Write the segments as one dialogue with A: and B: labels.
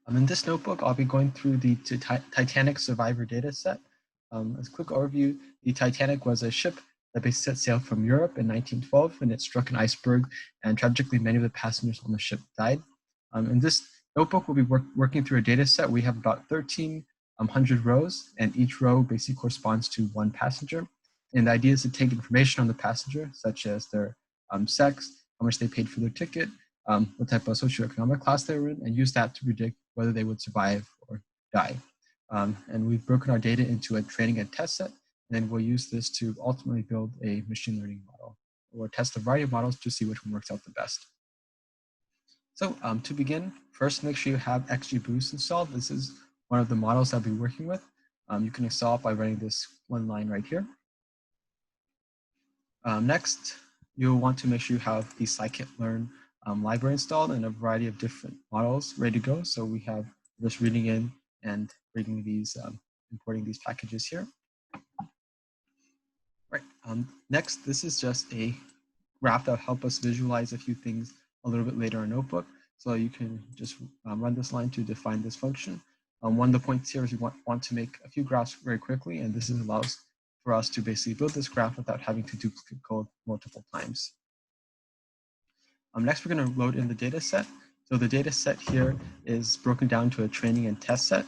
A: In this notebook, I'll be going through the Titanic survivor data set. As a quick overview, the Titanic was a ship that basically set sail from Europe in 1912, and it struck an iceberg, and tragically many of the passengers on the ship died. In this notebook, we'll be working through a data set. We have about 1,300 rows, and each row basically corresponds to one passenger. And the idea is to take information on the passenger, such as their sex, how much they paid for their ticket, what type of socioeconomic class they were in, and use that to predict whether they would survive or die. And we've broken our data into a training and test set, and then we'll use this to ultimately build a machine learning model. We'll test a variety of models to see which one works out the best. So to begin, first make sure you have XGBoost installed. This is one of the models I'll be working with. You can install it by running this one line right here. Next, you'll want to make sure you have the scikit-learn library installed and a variety of different models ready to go. So we have just reading in and bringing these, importing these packages here. Right. Next, this is just a graph that will help us visualize a few things a little bit later in Notebook. So you can just run this line to define this function. One of the points here is we want to make a few graphs very quickly, and this allows for us to basically build this graph without having to duplicate code multiple times. Next, we're going to load in the data set. So the data set here is broken down to a training and test set.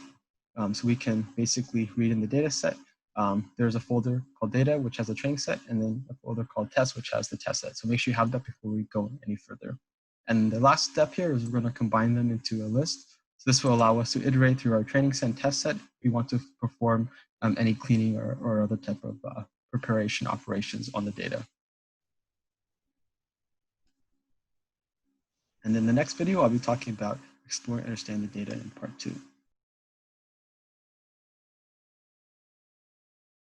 A: So we can basically read in the data set. There's a folder called data, which has a training set, and then a folder called test, which has the test set. So make sure you have that before we go any further. And the last step here is we're going to combine them into a list. So this will allow us to iterate through our training set and test set. We want to perform any cleaning or other type of preparation operations on the data. And in the next video, I'll be talking about explore and understand the data in part 2.